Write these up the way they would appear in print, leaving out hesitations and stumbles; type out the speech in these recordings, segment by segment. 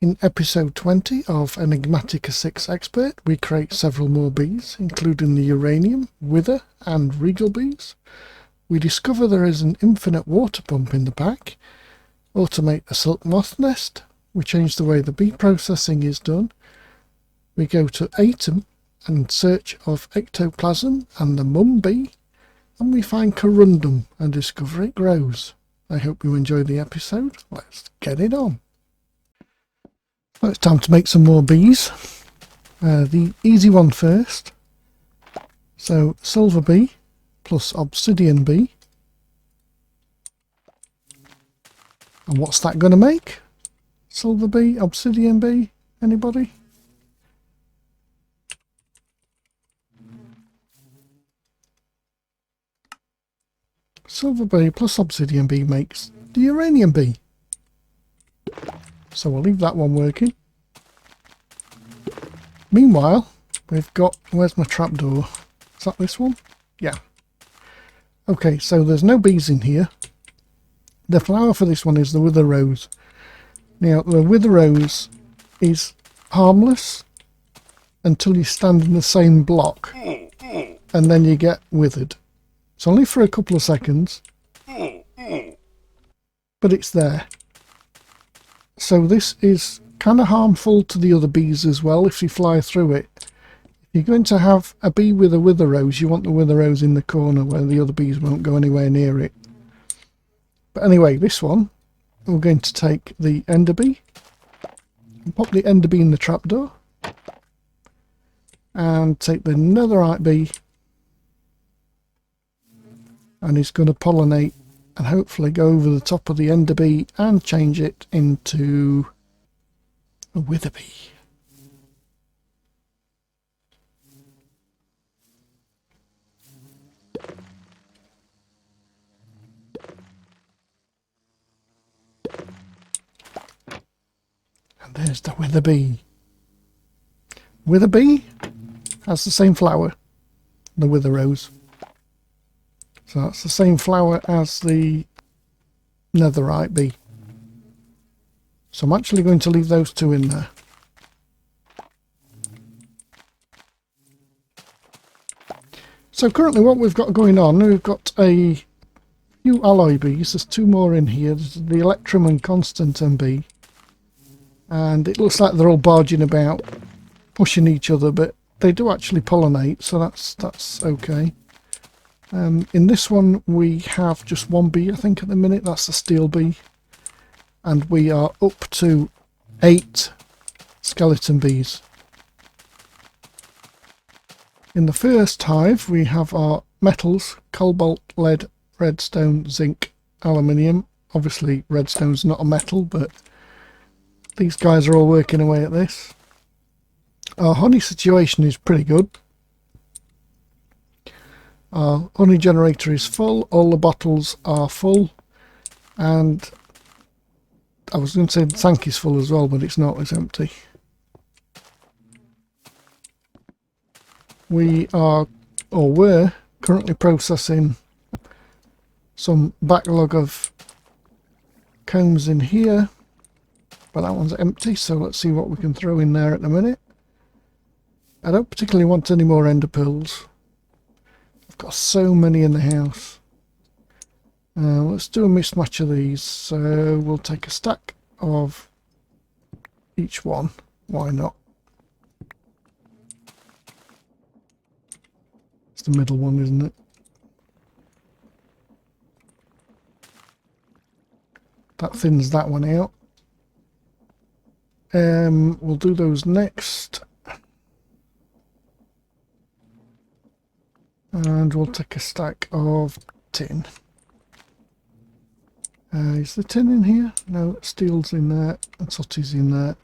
In episode 20 of Enigmatica 6 Expert, we create several more bees, including the Uranium, Wither and Regal Bees. We discover there is an infinite water pump in the pack, automate a silk moth nest, we change the way the bee processing is done, we go to Atum and search of Ectoplasm and the Mummbee, and we find Corundum and discover it grows. I hope you enjoy the episode. Let's get it on. Well, it's time to make some more bees. The easy one first. So silver bee plus obsidian bee. And what's that going to make? Silver bee, obsidian bee, anybody? Silver bee plus obsidian bee makes the uranium bee. So we'll leave that one working. Meanwhile, we've got... Where's my trapdoor? Is that this one? Yeah. Okay, so there's no bees in here. The flower for this one is the wither rose. Now, the wither rose is harmless until you stand in the same block. And then you get withered. It's only for a couple of seconds. But it's there. So this is kind of harmful to the other bees as well if you fly through it. If you're going to have a bee with a wither rose, you want the wither rose in the corner where the other bees won't go anywhere near it. But anyway, this one, we're going to take the ender bee and pop the ender bee in the trapdoor and take the netherite bee, and he's going to pollinate and hopefully go over the top of the ender bee and change it into a wither bee. And there's the wither bee. Wither bee has the same flower, the wither rose. So that's the same flower as the netherite bee. So I'm actually going to leave those two in there. So currently what we've got going on, we've got a few alloy bees. There's two more in here. There's the Electrum and Constantin bee. And it looks like they're all barging about, pushing each other, but they do actually pollinate, so that's okay. In this one we have just one bee, I think, at the minute. That's the steel bee. And we are up to 8 skeleton bees. In the first hive we have our metals: cobalt, lead, redstone, zinc, aluminium. Obviously redstone's not a metal, but these guys are all working away at this. Our honey situation is pretty good. Our honey generator is full, all the bottles are full, and I was going to say the tank is full as well, but it's not, it's empty. We are, or were, currently processing some backlog of combs in here, but that one's empty, so let's see what we can throw in there at the minute. I don't particularly want any more ender pearls. Got so many in the house. Let's do a mismatch of these. So we'll take a stack of each one. Why not? It's the middle one, isn't it? That thins that one out. We'll do those next. And we'll take a stack of tin. Is the tin in here? No, steel's in there and sooty's in there.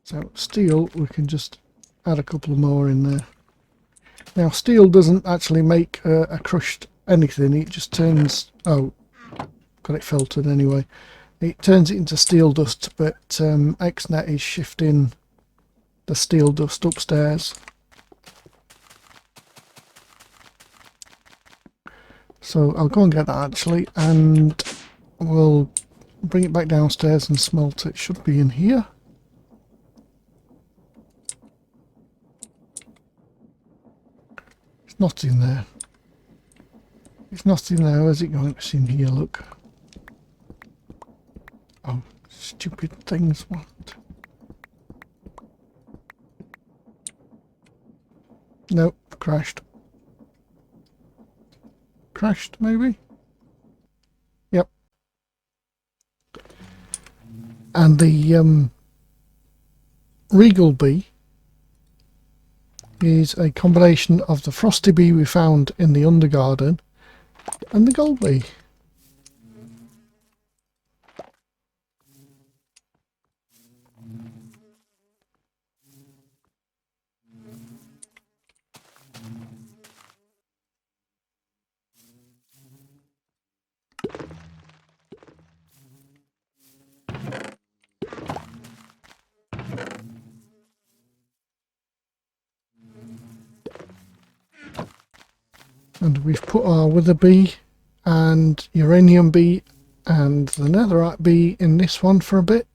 So steel, we can just add a couple more in there. Now steel doesn't actually make a crushed anything, it just turns... Oh, got it filtered anyway. It turns it into steel dust, but XNet is shifting the steel dust upstairs. So I'll go and get that actually, and we'll bring it back downstairs and smelt it. Should be in here. It's not in there. It's not in there. Where's it going? It's in here, look. Oh, stupid things. What? Nope, crashed. Crashed, maybe? Yep. And the Regal Bee is a combination of the Frosty Bee we found in the Undergarden and the Gold Bee. And we've put our Wither Bee and Uranium Bee and the Netherite Bee in this one for a bit.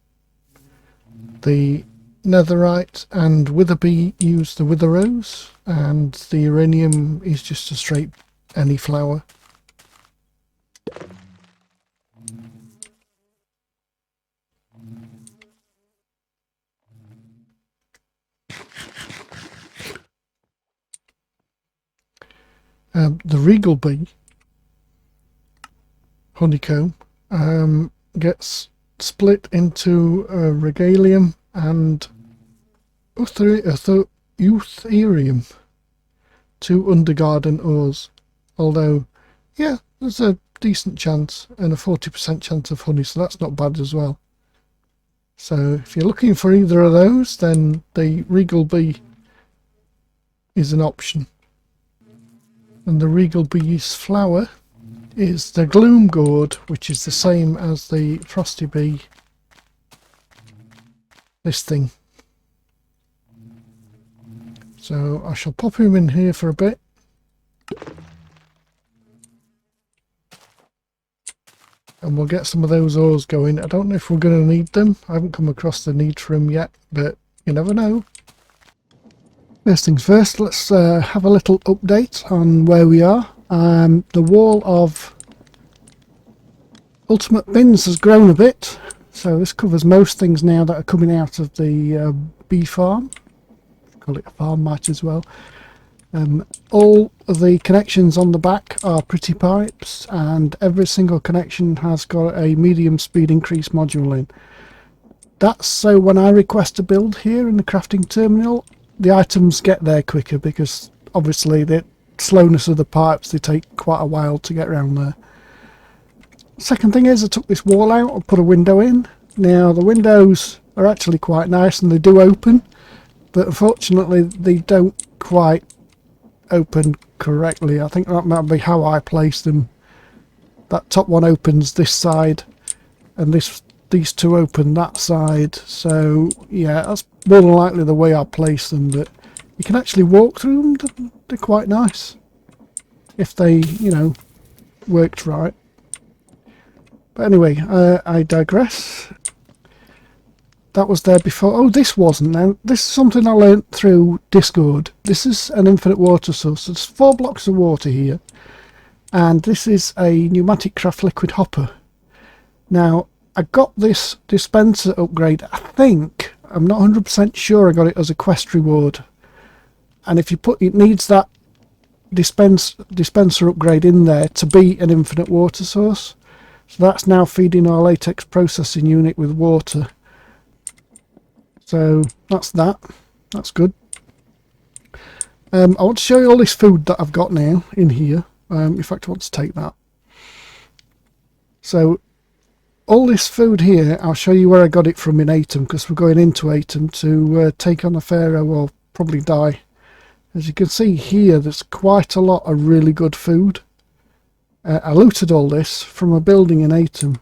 The Netherite and Wither Bee use the Wither Rose, and the Uranium is just a straight any flower. The Regal Bee honeycomb gets split into Regalium and Eutherium, two Undergarden ores. Although, yeah, there's a decent chance and a 40% chance of honey, so that's not bad as well. So if you're looking for either of those, then the Regal Bee is an option. And the Regal Bee's flower is the Gloom Gourd, which is the same as the Frosty Bee. This thing. So I shall pop him in here for a bit. And we'll get some of those ores going. I don't know if we're going to need them. I haven't come across the need for them yet, but you never know. First things first, let's have a little update on where we are. The wall of ultimate bins has grown a bit, so this covers most things now that are coming out of the bee farm. Call it a farm, might as well. All of the connections on the back are pretty pipes, and every single connection has got a medium speed increase module in. That's so when I request a build here in the crafting terminal, the items get there quicker, because obviously the slowness of the pipes, they take quite a while to get around there. Second thing is, I took this wall out and put a window in. Now the windows are actually quite nice and they do open, but unfortunately they don't quite open correctly. I think that might be how I placed them. That top one opens this side and these two open that side, so yeah, that's more than likely the way I place them, but you can actually walk through them. They're quite nice if they, you know, worked right. But anyway, I digress. That was there before. Oh, this wasn't. Now, this is something I learnt through Discord. This is an infinite water source. There's 4 blocks of water here, and this is a pneumatic craft liquid hopper. Now, I got this dispenser upgrade, I think, I'm not 100% sure I got it as a quest reward. And if you put, it needs that dispenser upgrade in there to be an infinite water source. So that's now feeding our latex processing unit with water. So that's that. That's good. I want to show you all this food that I've got now in here. In fact, I want to take that. So all this food here, I'll show you where I got it from in Atum, because we're going into Atum to take on a Pharaoh or probably die. As you can see here, there's quite a lot of really good food. I looted all this from a building in Atum.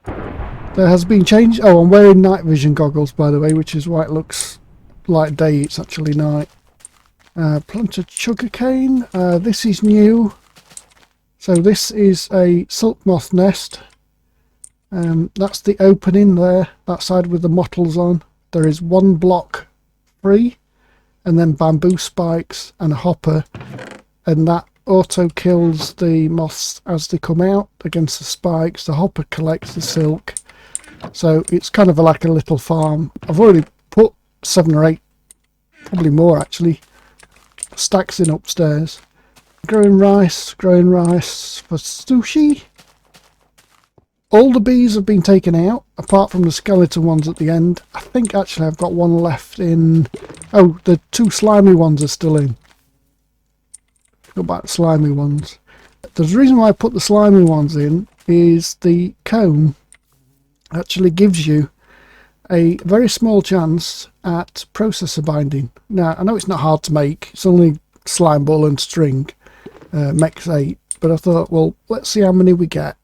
There has been change. Oh, I'm wearing night vision goggles, by the way, which is why it looks like day. It's actually night. Planted sugarcane. This is new. So this is a silk moth nest. That's the opening there, that side with the mottles on. There is one block free, and then bamboo spikes and a hopper, and that auto kills the moths as they come out against the spikes. The hopper collects the silk, so it's kind of like a little farm. I've already put 7 or 8, probably more actually, stacks in upstairs. Growing rice for sushi. All the bees have been taken out, apart from the skeleton ones at the end. I think actually I've got one left in... Oh, the 2 slimy ones are still in. Go back to slimy ones. The reason why I put the slimy ones in is the comb actually gives you a very small chance at processor binding. Now, I know it's not hard to make. It's only slime ball and string. Makes 8. But I thought, well, let's see how many we get.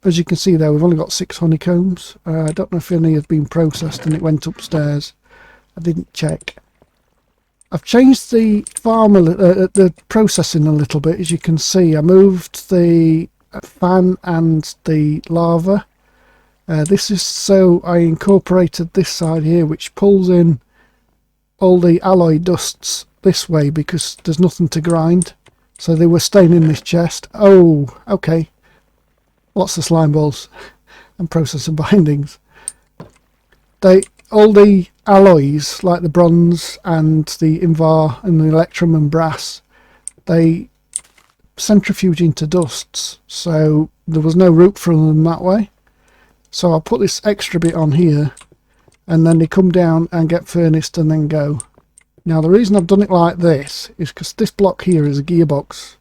As you can see there, we've only got 6 honeycombs. I don't know if any have been processed and it went upstairs. I didn't check. I've changed the farm, the processing a little bit. As you can see, I moved the fan and the lava. This is so I incorporated this side here, which pulls in all the alloy dusts this way because there's nothing to grind. So they were staying in this chest. Oh, okay. Lots of slime balls and processor bindings. All the alloys, like the bronze and the invar and the electrum and brass, they centrifuge into dusts, so there was no route for them that way. So I'll put this extra bit on here, and then they come down and get furnaced and then go. Now the reason I've done it like this is because this block here is a gearbox,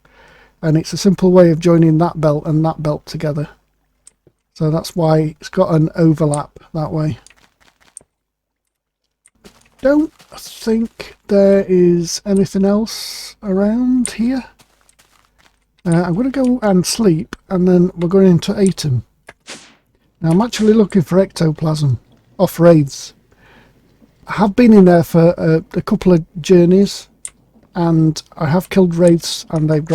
and it's a simple way of joining that belt and that belt together. So that's why it's got an overlap that way. Don't think there is anything else around here. I'm going to go and sleep, and then we're going into Atum. Now I'm actually looking for ectoplasm off Wraiths. I have been in there for a couple of journeys, and I have killed Wraiths and they've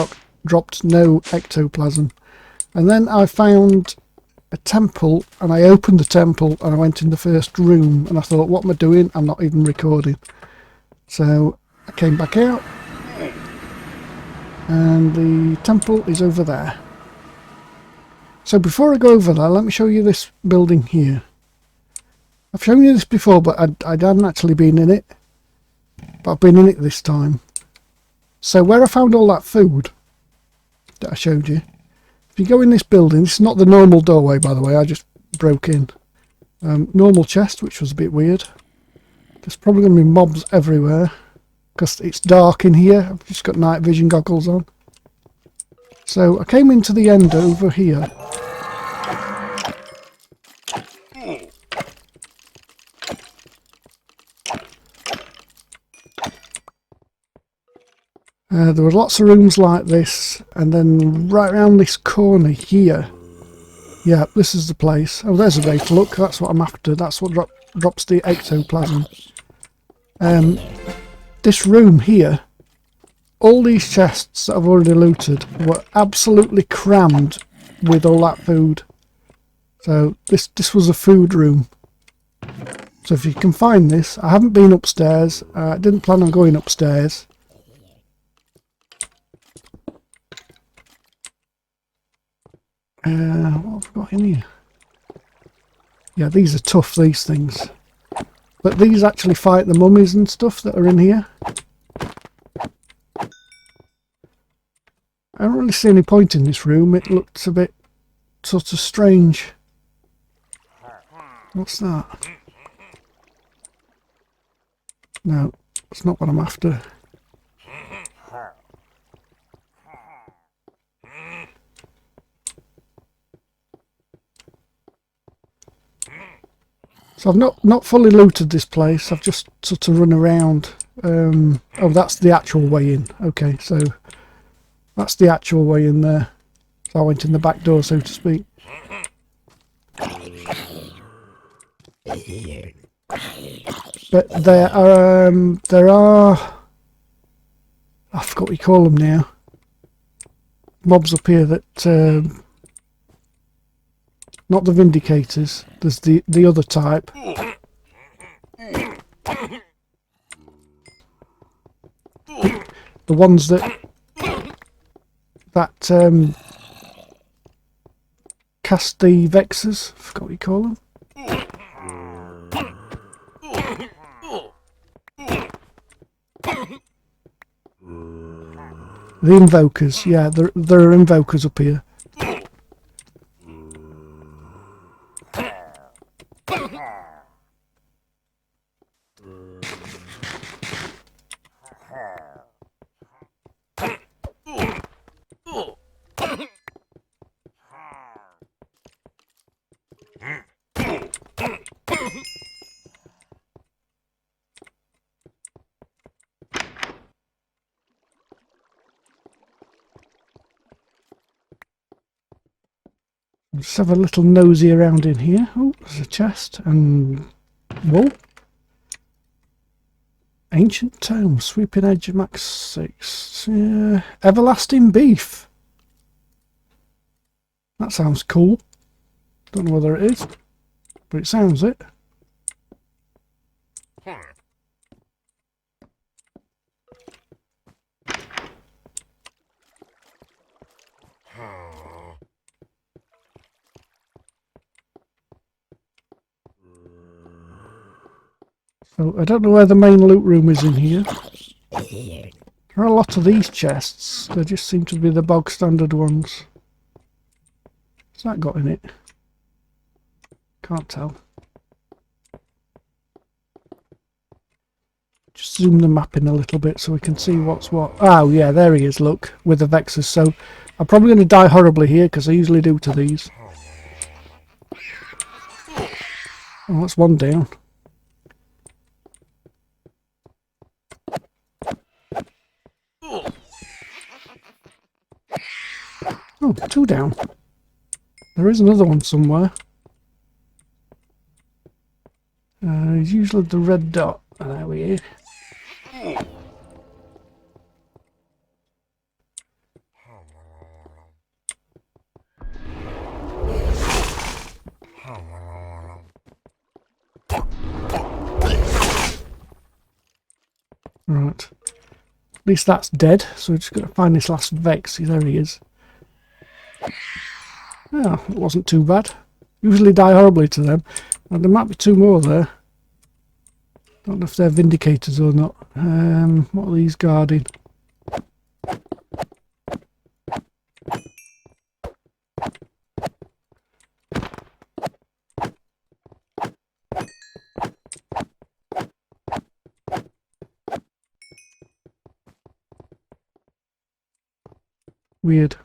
dropped no ectoplasm. And then I found a temple, and I opened the temple and I went in the first room, and I thought, what am I doing? I'm not even recording. So I came back out, and the temple is over there. So before I go over there, let me show you this building here. I've shown you this before, but I hadn't actually been in it. But I've been in it this time. So where I found all that food that I showed you, if you go in this building, this is not the normal doorway, by the way, I just broke in. Normal chest, which was a bit weird. There's probably going to be mobs everywhere, because it's dark in here. I've just got night vision goggles on. So I came into the end over here. There were lots of rooms like this, and then right around this corner here, yeah, this is the place. Oh, there's a data. Look, that's what I'm after. That's what drops the ectoplasm. This room here, all these chests that I've already looted were absolutely crammed with all that food. So this was a food room. So if you can find this, I haven't been upstairs. I didn't plan on going upstairs. What have I got in here? Yeah, these are tough, these things. But these actually fight the mummies and stuff that are in here. I don't really see any point in this room. It looks a bit sort of strange. What's that? No, it's not what I'm after. So I've not fully looted this place. I've just sort of run around. Oh, that's the actual way in. Okay, so that's the actual way in there. So I went in the back door, so to speak. But there are I forgot what you call them now. Mobs up here that not the Vindicators. There's the other type. The ones that cast the Vexes. I forgot what you call them. The Invokers, yeah, there are Invokers up here. Let's have a little nosy around in here. Oh, there's a chest and whoa. Ancient Tome, Sweeping Edge of Max 6. Everlasting Beef. That sounds cool. Don't know whether it is, but it sounds it. So I don't know where the main loot room is in here. There are a lot of these chests. They just seem to be the bog standard ones. What's that got in it? Can't tell. Just zoom the map in a little bit so we can see what's what. Oh yeah, there he is, look, with the Vexes. So I'm probably going to die horribly here because I usually do to these. Oh, that's one down. Oh, two down. There is another one somewhere. It's usually the red dot. Oh, there we are. Right. At least that's dead, so we're just going to find this last Vex. See, there he is. Oh, it wasn't too bad. Usually die horribly to them. And there might be two more there. Don't know if they're Vindicators or not. What are these guarding? Weird.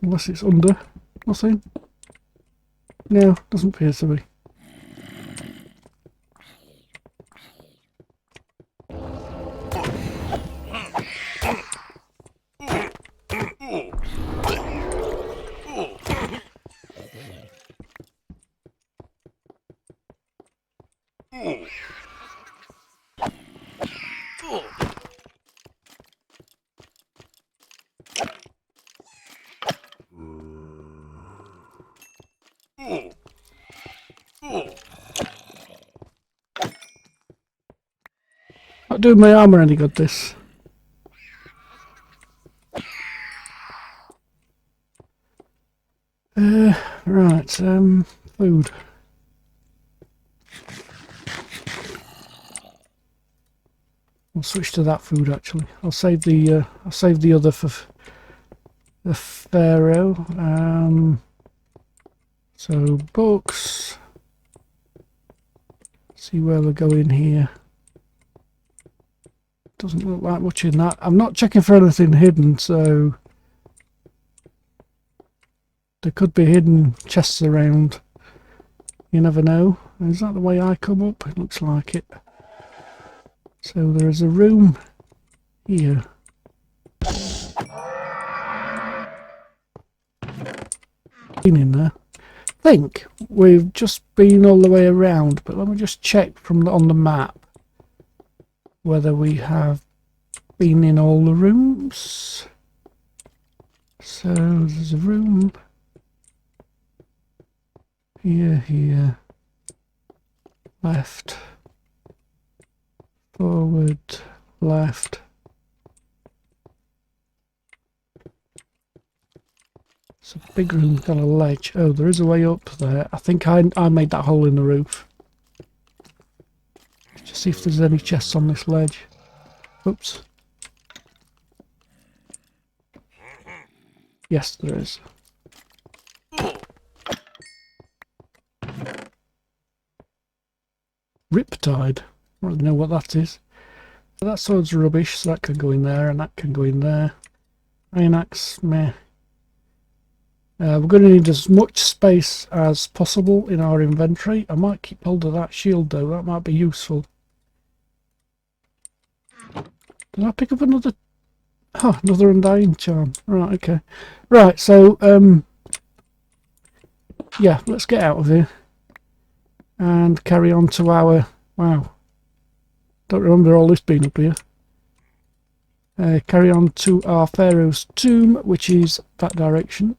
Unless it's under. Nothing. No, doesn't appear to be. Not doing my armour any good, this. Right, food. I'll switch to that food actually. I'll save the other for the Pharaoh. So books. See where we're going here. Doesn't look like much in that. I'm not checking for anything hidden, so there could be hidden chests around. You never know. Is that the way I come up? It looks like it. So there is a room here. Been in there. I think we've just been all the way around, but let me just check from on the map whether we have been in all the rooms. So there's a room here, left, forward, left. It's a big room, got a ledge. Oh, there is a way up there. I think I made that hole in the roof. Just see if there's any chests on this ledge. Oops. Yes, there is. Riptide. I don't really know what that is. So that sword's rubbish, so that can go in there, and that can go in there. Iron axe, meh. We're going to need as much space as possible in our inventory. I might keep hold of that shield though, that might be useful. Did I pick up another? Oh, another undying charm. Right, okay. Right, so, yeah, let's get out of here. And carry on to our... Wow. Don't remember all this being up here. Carry on to our Pharaoh's tomb, which is that direction.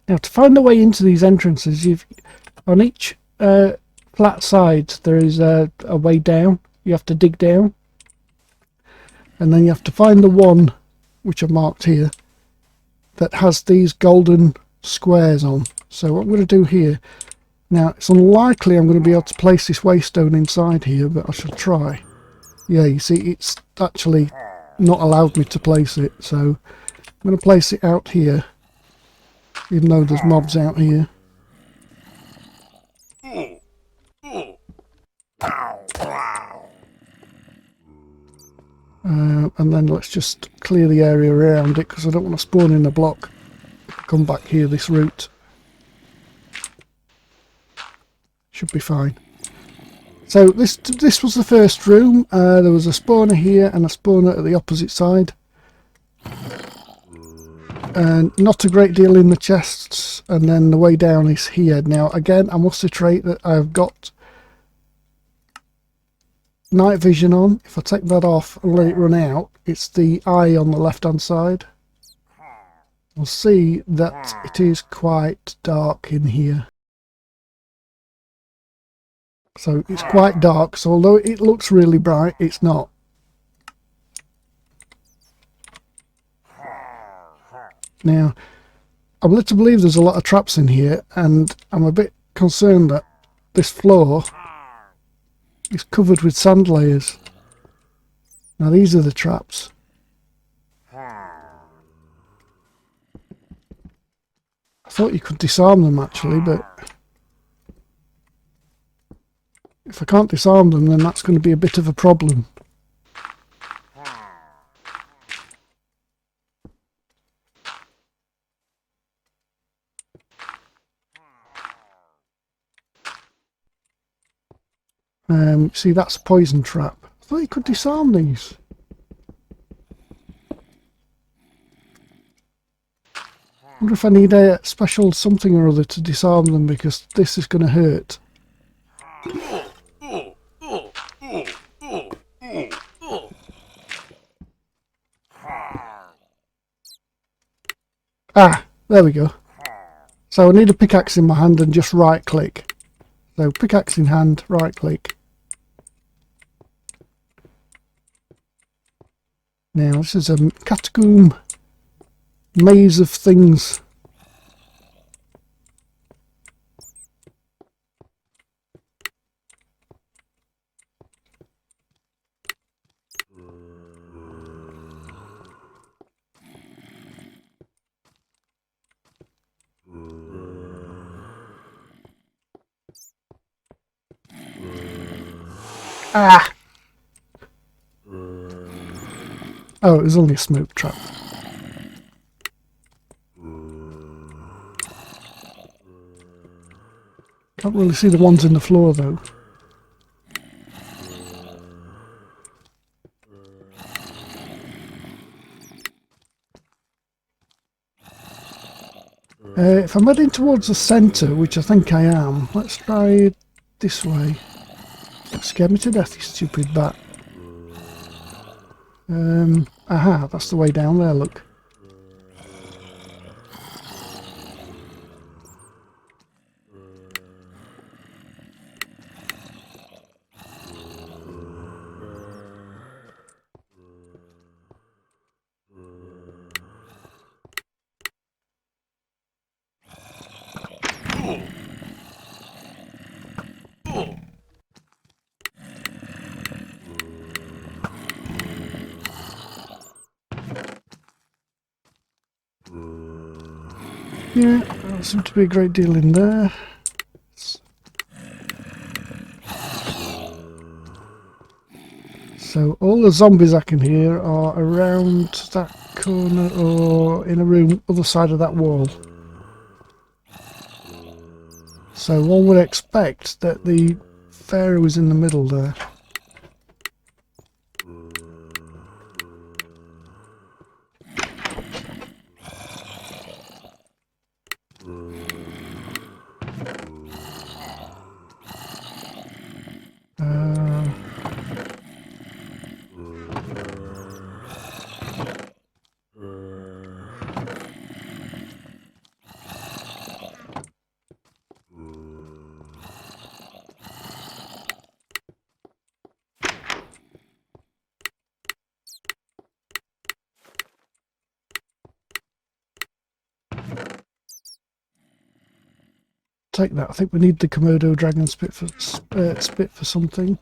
Now, to find the way into these entrances, on each flat side there is a way down. You have to dig down, and then you have to find the one which are marked here that has these golden squares on. So what I'm going to do here now, it's unlikely I'm going to be able to place this waystone inside here, but I shall try. Yeah, you see, it's actually not allowed me to place it, so I'm going to place it out here, even though there's mobs out here. And then let's just clear the area around it, because I don't want to spawn in a block. Come back here this route. Should be fine. So this was the first room. There was a spawner here and a spawner at the opposite side. And not a great deal in the chests, and then the way down is here. Now again, I must iterate that I've got night vision on. If I take that off and let it run out, it's the eye on the left hand side. We'll see that it is quite dark in here. So it's quite dark, so although it looks really bright, it's not. Now, I'm led to believe there's a lot of traps in here, and I'm a bit concerned that this floor is covered with sand layers. Now these are the traps. I thought you could disarm them actually, but if I can't disarm them, then that's going to be a bit of a problem. See, that's a poison trap. I thought you could disarm these. I wonder if I need a special something or other to disarm them, because this is going to hurt. Ah, there we go. So I need a pickaxe in my hand and just right click. So pickaxe in hand, right click. Now this is a catacomb maze of things. Ah! Oh, it was only a smoke trap. Can't really see the ones in the floor though. If I'm heading towards the centre, which I think I am, let's try this way. Scared me to death, you stupid bat. Aha, that's the way down there, look. Yeah, there seems to be a great deal in there. So all the zombies I can hear are around that corner or in a room other side of that wall. So one would expect that the Pharaoh is in the middle there. Take that. I think we need the Komodo dragon spit for something.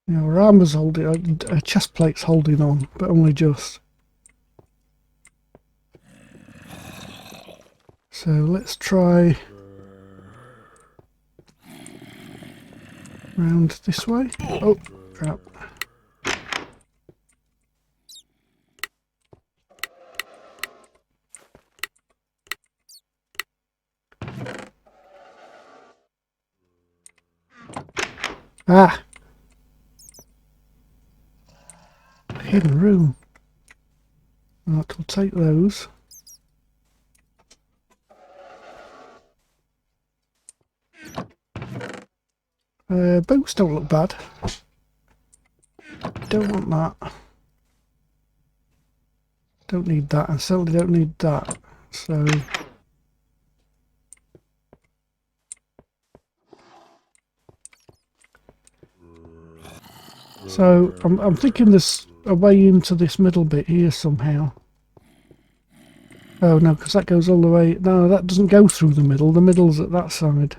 Now our armour's holding, our chest plate's holding on, but only just. So let's try round this way. Oh, crap. Ah! Hidden room. Right, we'll take those. Boots don't look bad. Don't want that. Don't need that. I certainly don't need that. So I'm thinking there's a way into this middle bit here somehow. Oh no, because that goes all the way. No, that doesn't go through the middle. The middle's at that side.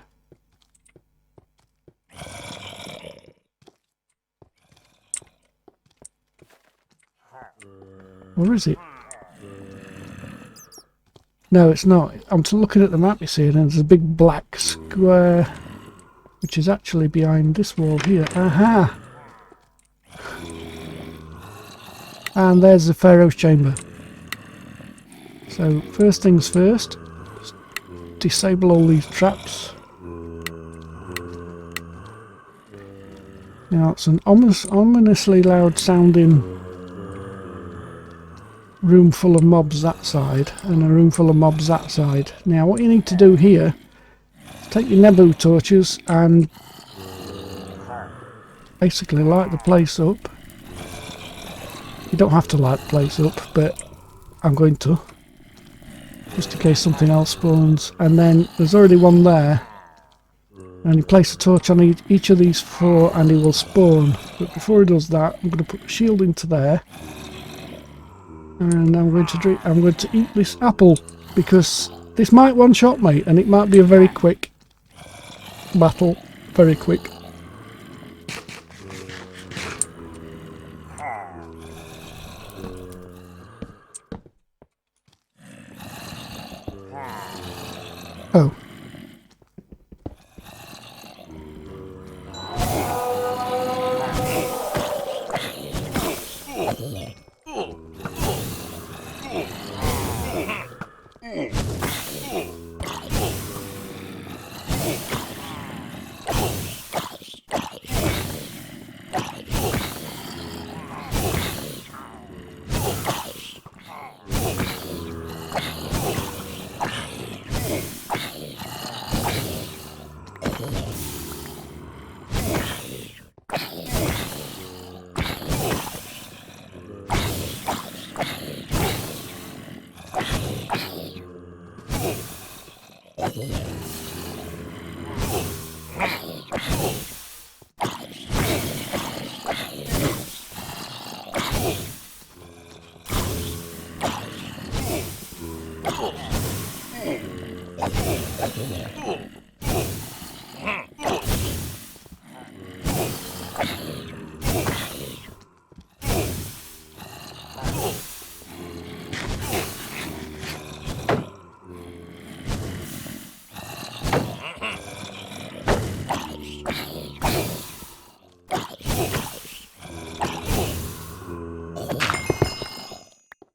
Or is it? No, it's not. I'm looking at the map, you see, and there's a big black square, which is actually behind this wall here. Aha! And there's the Pharaoh's chamber. So first things first, disable all these traps. Now it's an ominously loud sounding room full of mobs that side and a room full of mobs that side. Now what you need to do here is take your Nebu torches and basically light the place up. You don't have to light the place up, but I'm going to, just in case something else spawns. And then there's already one there, and you place a torch on each of these four and he will spawn. But before he does that, I'm going to put a shield into there, and I'm going to eat this apple, because this might one-shot me and it might be a very quick battle. Very quick. Oh.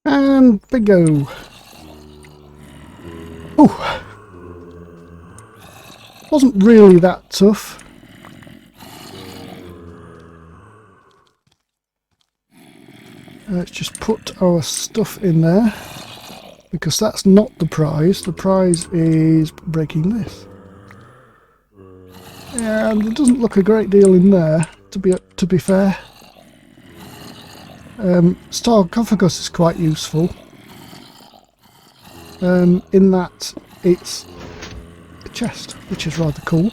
And bingo! Oh, wasn't really that tough. Let's just put our stuff in there, because that's not the prize. The prize is breaking this. And there doesn't look a great deal in there, to be fair. Sarcophagus is quite useful, in that it's a chest, which is rather cool.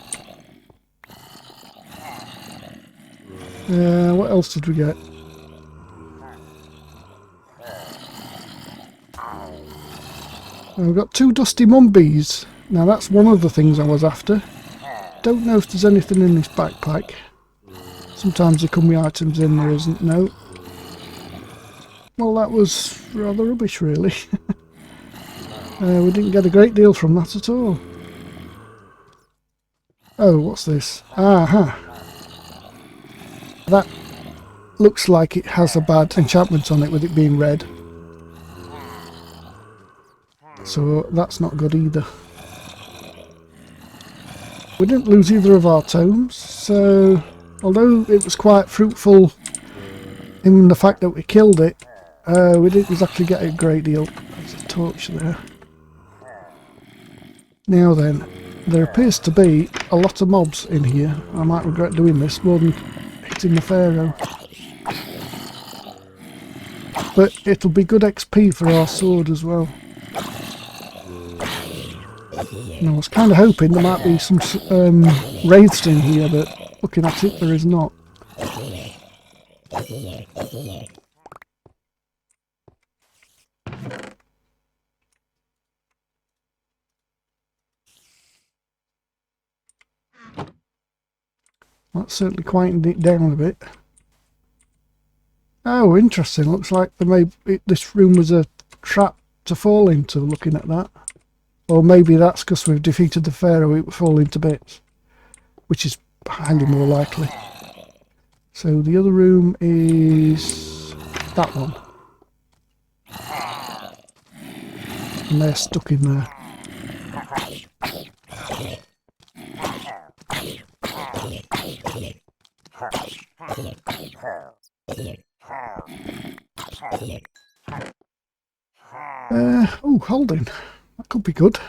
What else did we get? We've got 2 dusty Mumbees. Now that's one of the things I was after. Don't know if there's anything in this backpack. Sometimes there come with items in, there isn't. No. Well, that was rather rubbish, really. We didn't get a great deal from that at all. Oh, what's this? Aha! That looks like it has a bad enchantment on it, with it being red. So that's not good either. We didn't lose either of our tomes, so although it was quite fruitful in the fact that we killed it, we didn't exactly get a great deal. There's a torch there. Now then, there appears to be a lot of mobs in here. I might regret doing this more than hitting the Pharaoh. But it'll be good XP for our sword as well. And I was kind of hoping there might be some wraiths in here, but looking at it, there is not. That's certainly quietened it down a bit. Oh, interesting. Looks like this room was a trap to fall into, looking at that. Or maybe that's because we've defeated the Pharaoh, it will fall into bits. Which is highly more likely. So the other room is that one. And they're stuck in there. Oh, holding. That could be good.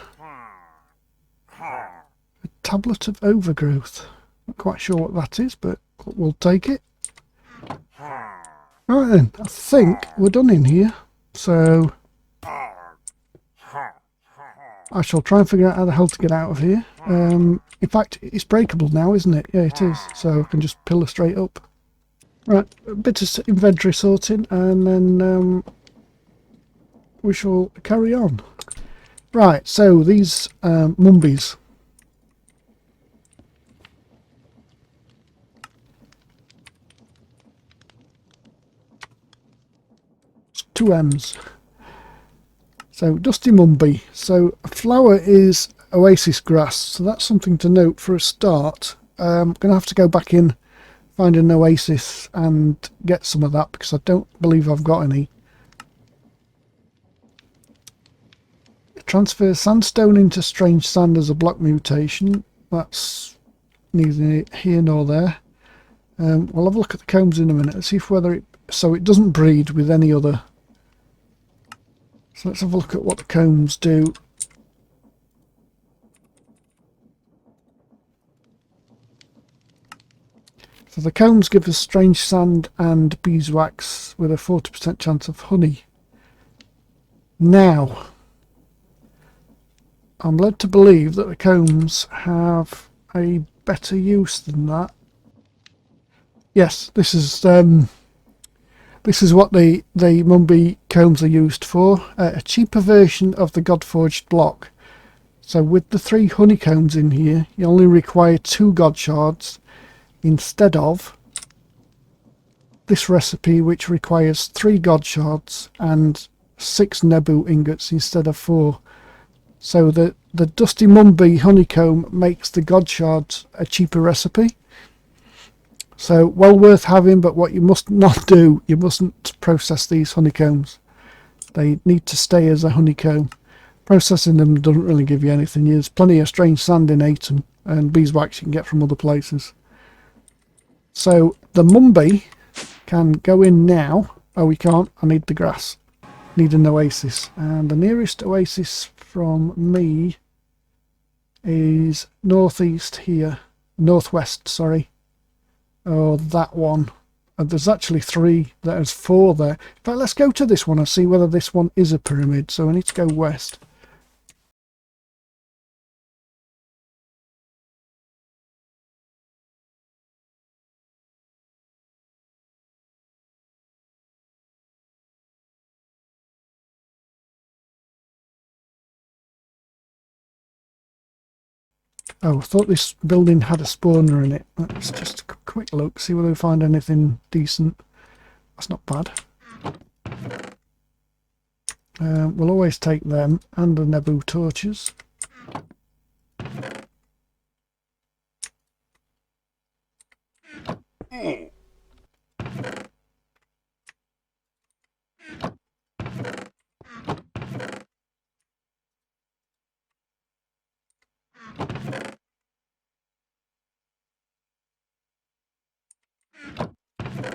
A tablet of overgrowth. Not quite sure what that is, but we'll take it. Right then, I think we're done in here. So I shall try and figure out how the hell to get out of here. In fact, it's breakable now, isn't it? Yeah, it is. So I can just pillar straight up. Right, a bit of inventory sorting, and then we shall carry on. Right, so these Mumbees. It's 2 M's. So dusty Mummbee. So a flower is oasis grass, so that's something to note for a start. I'm going to have to go back in, find an oasis and get some of that, because I don't believe I've got any. Transfer sandstone into strange sand as a block mutation. That's neither here nor there. We'll have a look at the combs in a minute and see if whether it doesn't breed with any other. So let's have a look at what the combs do. So the combs give us strange sand and beeswax with a 40% chance of honey. Now, I'm led to believe that the combs have a better use than that. Yes, this is what the Mummbee combs are used for. A cheaper version of the Godforged block. So with the 3 honeycombs in here, you only require 2 God shards instead of this recipe, which requires 3 God shards and 6 Nebu ingots instead of 4. So the Dusty Mummbee honeycomb makes the God shards a cheaper recipe. So well worth having, but what you must not do, you mustn't process these honeycombs. They need to stay as a honeycomb. Processing them doesn't really give you anything. There's plenty of strange sand in Atum and beeswax you can get from other places. So the Mummbee can go in now. Oh, we can't. I need the grass. Need an oasis. And the nearest oasis from me is northeast here. Northwest, sorry. Oh, that one. And there's actually 3. There's 4 there. But let's go to this one and see whether this one is a pyramid. So we need to go west. Oh, I thought this building had a spawner in it. Let's just a quick look, see whether we find anything decent. That's not bad. We'll always take them and the Nebu torches.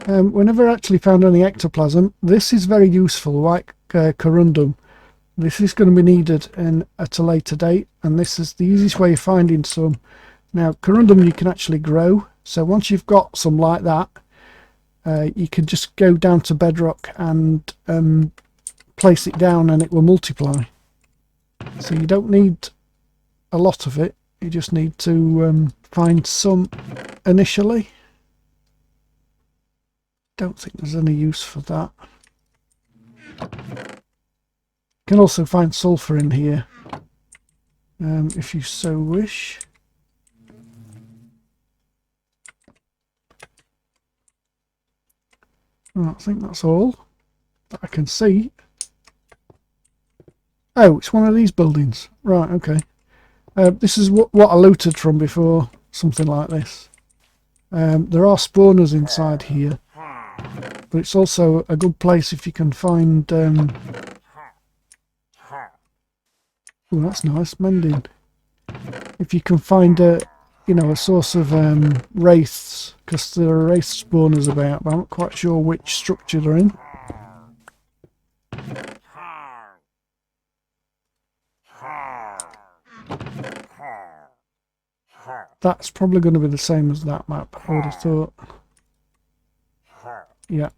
We never actually found any ectoplasm. This is very useful, like Corundum. This is going to be needed at a later date, and this is the easiest way of finding some. Now, Corundum you can actually grow, so once you've got some like that, you can just go down to bedrock and place it down and it will multiply. So you don't need a lot of it, you just need to find some initially. Don't think there's any use for that. You can also find sulfur in here if you so wish. I think that's all that I can see. Oh, it's one of these buildings. Right, okay. This is what I looted from before, something like this. There are spawners inside here, but it's also a good place if you can find... oh, that's nice, mending. If you can find a source of wraiths, because there are wraith spawners about, but I'm not quite sure which structure they're in. That's probably going to be the same as that map, I would have thought. Yeah.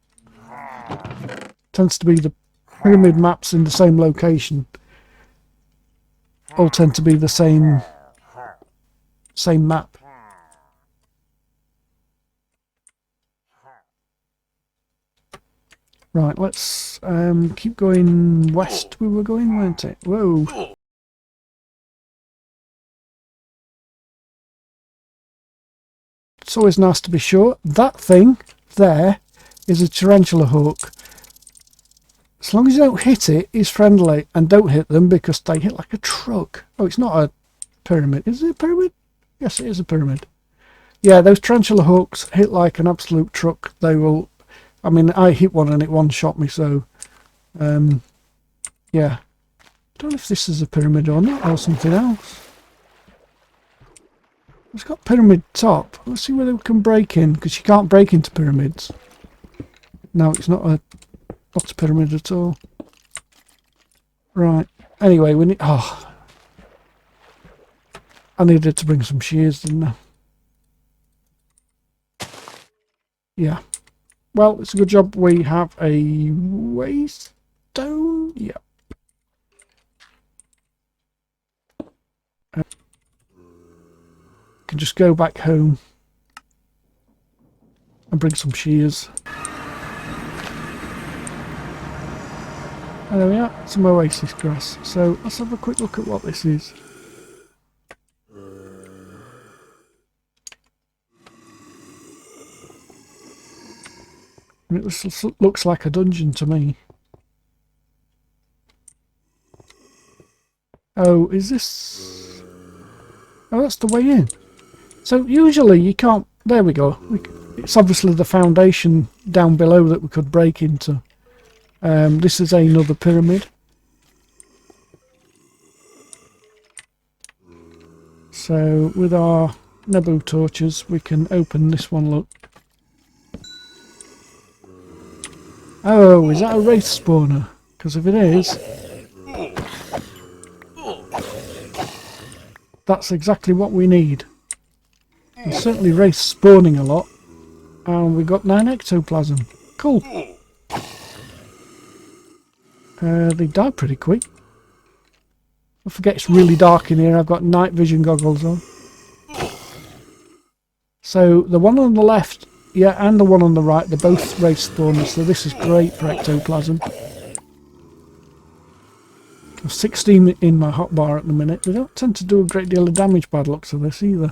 Tends to be the pyramid maps in the same location. All tend to be the same map. Right, let's keep going west. We were going, weren't it? Whoa. It's always nice to be sure. That thing there is a tarantula hawk. As long as you don't hit it, it's friendly, and don't hit them because they hit like a truck. Oh, it's not a pyramid. Is it a pyramid? Yes, it is a pyramid. Yeah, those tarantula hawks hit like an absolute truck. They will... I mean, I hit one and it one-shot me, so... yeah. I don't know if this is a pyramid or not, or something else. It's got pyramid top. Let's see whether we can break in, because you can't break into pyramids. No, it's not a pyramid at all. Right. Anyway, we need... oh. I needed to bring some shears, didn't I? Yeah. Well, it's a good job we have a waystone. Yep. can just go back home and bring some shears. And there we are, some oasis grass. So let's have a quick look at what this is. It looks like a dungeon to me. Oh, is this... Oh, that's the way in. So usually you can't... There we go. It's obviously the foundation down below that we could break into. This is another pyramid. So with our Nebu torches we can open this one, look. Oh, is that a wraith spawner? Because if it is, that's exactly what we need. There's certainly wraiths spawning a lot. And we got 9 ectoplasm. Cool. They die pretty quick. I forget it's really dark in here. I've got night vision goggles on. So the one on the left, yeah, and the one on the right, they're both wraith spawners, so this is great for ectoplasm. I've 16 in my hotbar at the minute. They don't tend to do a great deal of damage by the looks of this either.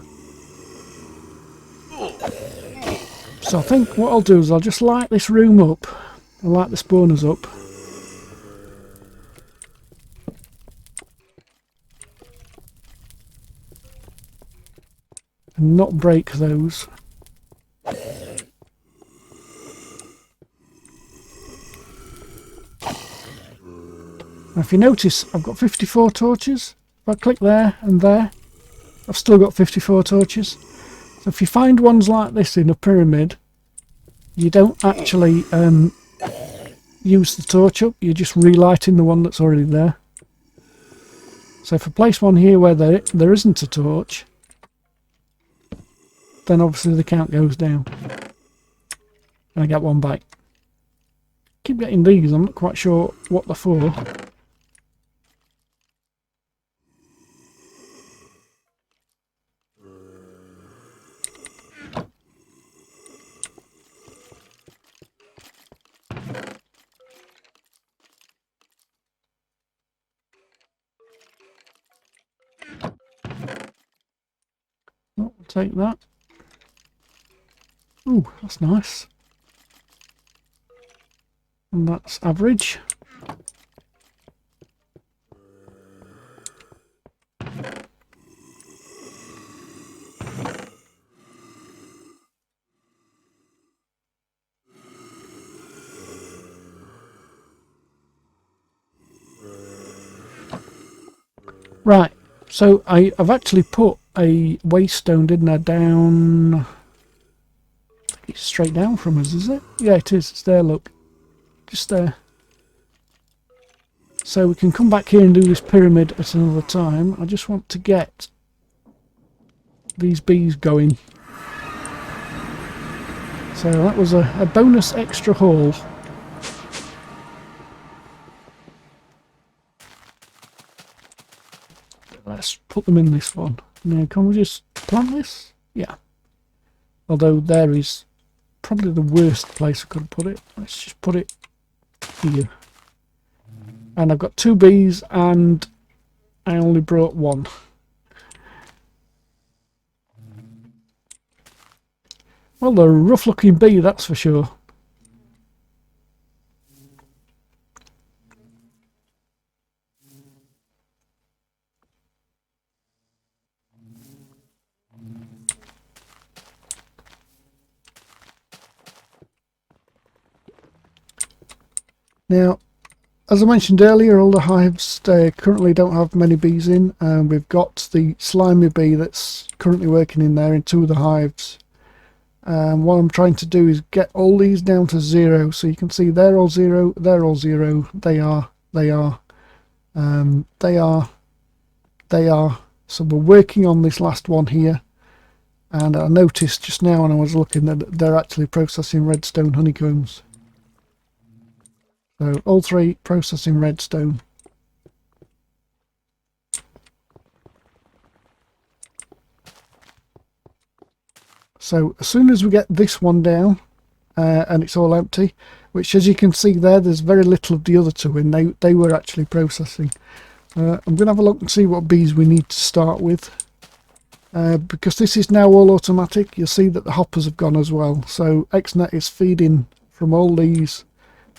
So I think what I'll do is I'll just light this room up. I'll light the spawners up. And not break those. Now if you notice, I've got 54 torches. If I click there and there, I've still got 54 torches. So if you find ones like this in a pyramid, you don't actually use the torch up, you're just relighting the one that's already there. So if I place one here where there isn't a torch, then obviously the count goes down. And I get one bite. Keep getting these, I'm not quite sure what they're for. Oh, we'll take that. Ooh, that's nice. And that's average. Right, so I've actually put a waystone, didn't I, down... I think it's straight down from us, is it? Yeah, it is. It's there, look. Just there. So we can come back here and do this pyramid at another time. I just want to get these bees going. So that was a bonus extra haul. Let's put them in this one. Now, can we just plant this? Yeah. Although there is probably the worst place I could put it. Let's just put it here. And I've got 2 bees and I only brought 1. Well, they're a rough looking bee, that's for sure. Now, as I mentioned earlier, all the hives currently don't have many bees in. We've got the slimy bee that's currently working in there in 2 of the hives. What I'm trying to do is get all these down to 0, so you can see they're all 0, they're all 0, they are. So we're working on this last one here, and I noticed just now when I was looking that they're actually processing redstone honeycombs. So all 3 processing redstone. So as soon as we get this one down and it's all empty, which as you can see there's very little of the other two in, they were actually processing. I'm going to have a look and see what bees we need to start with. Because this is now all automatic, you'll see that the hoppers have gone as well. So XNet is feeding from all these,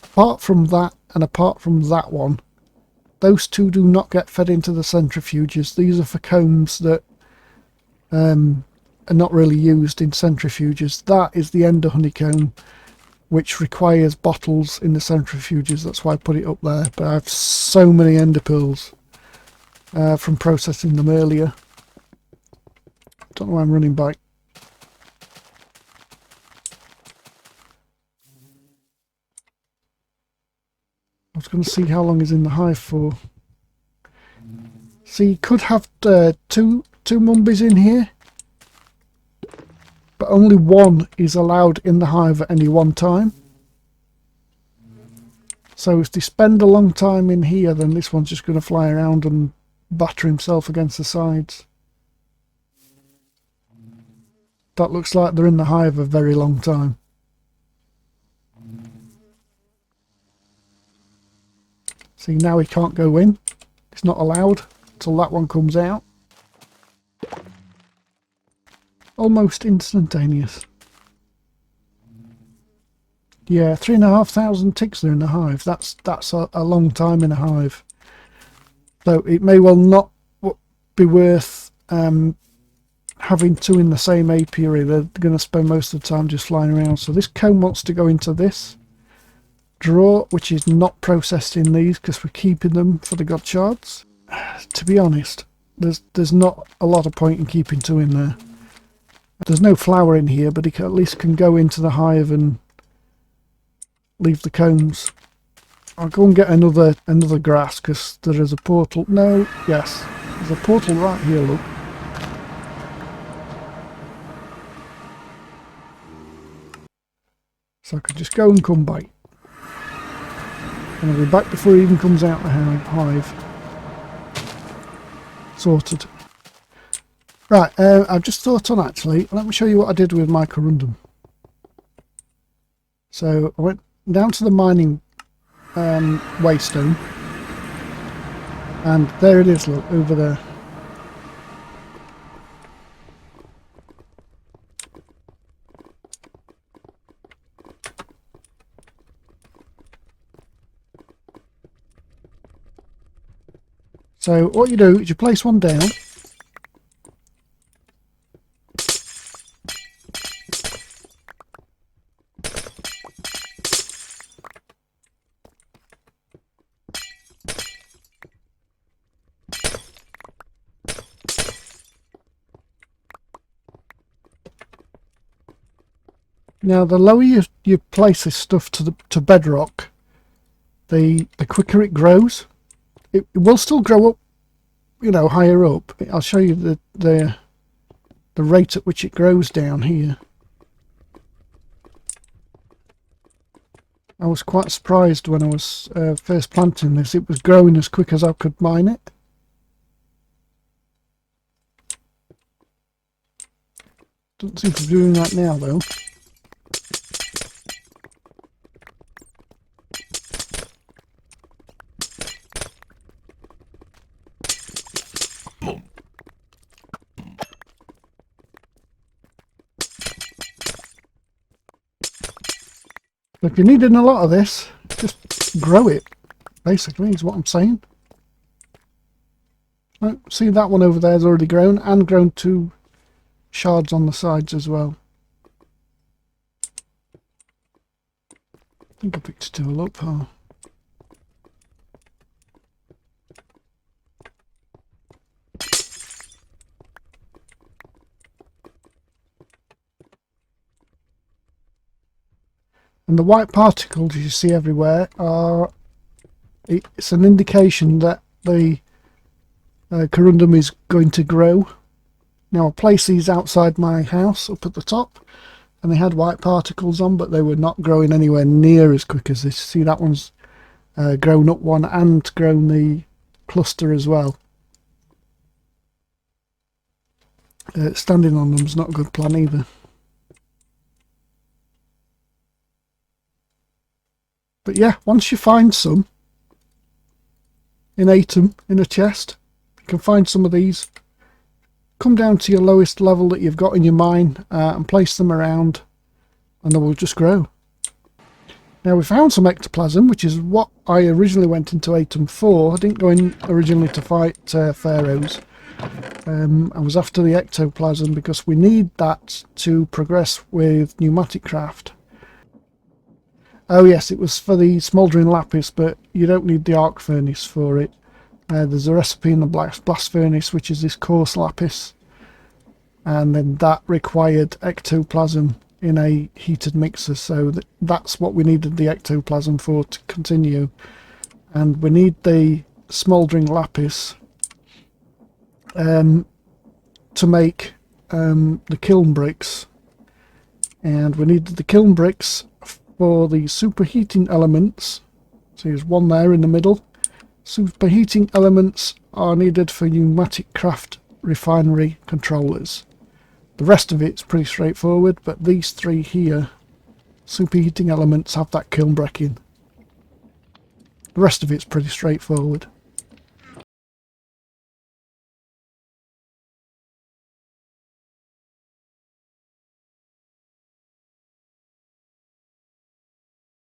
apart from that and apart from that one. Those two do not get fed into the centrifuges. These are for combs that are not really used in centrifuges. That is the ender honeycomb, which requires bottles in the centrifuges. That's why I put it up there. But I have so many ender pearls from processing them earlier. Don't know why I'm running back. I was going to see how long is in the hive for. So you could have two Mumbees in here, but only one is allowed in the hive at any one time. So if they spend a long time in here, then this one's just going to fly around and batter himself against the sides. That looks like they're in the hive a very long time. See, now he can't go in. It's not allowed until that one comes out. Almost instantaneous. Yeah, 3,500 ticks are in the hive. That's a long time in a hive. So it may well not be worth having two in the same apiary. They're going to spend most of the time just flying around. So this comb wants to go into this drawer, which is not processed in these because we're keeping them for the god shards. To be honest, there's not a lot of point in keeping two in there. There's no flower in here, but it at least can go into the hive and leave the combs. I'll go and get another grass because there is a portal. No, yes, there's a portal right here, look. So I could just go and come back. And I'll be back before he even comes out the hive. Sorted. Right, I've just thought on actually, let me show you what I did with my Corundum. So I went down to the mining waystone. And there it is, look, over there. So what you do is you place one down. Now the lower you place this stuff to bedrock, the quicker it grows. It will still grow up, you know, higher up. I'll show you the rate at which it grows down here. I was quite surprised when I was first planting this. It was growing as quick as I could mine it. Doesn't seem to be doing that now though. If you're needing a lot of this, just grow it, basically, is what I'm saying. Oh, see, that one over there is already grown, and grown two shards on the sides as well. I think I picked two all up, huh? And the white particles you see everywhere are, it's an indication that the Corundum is going to grow. Now I place these outside my house up at the top, and they had white particles on, but they were not growing anywhere near as quick as this. See, that one's grown up one and grown the cluster as well. Standing on them is not a good plan either. But yeah, once you find some in Atum, in a chest, you can find some of these. Come down to your lowest level that you've got in your mine and place them around, and they will just grow. Now we found some ectoplasm, which is what I originally went into Atum for. I didn't go in originally to fight Pharaohs. I was after the ectoplasm because we need that to progress with pneumatic craft. Oh yes, it was for the smouldering lapis, but you don't need the arc furnace for it. There's a recipe in the blast furnace, which is this coarse lapis, and then that required ectoplasm in a heated mixer, so that's what we needed the ectoplasm for to continue. And we need the smouldering lapis to make the kiln bricks, and we needed the kiln bricks for the superheating elements. So there's one there in the middle. Superheating elements are needed for pneumatic craft refinery controllers. The rest of it's pretty straightforward, but these three here, superheating elements, have that kiln breaking. The rest of it's pretty straightforward.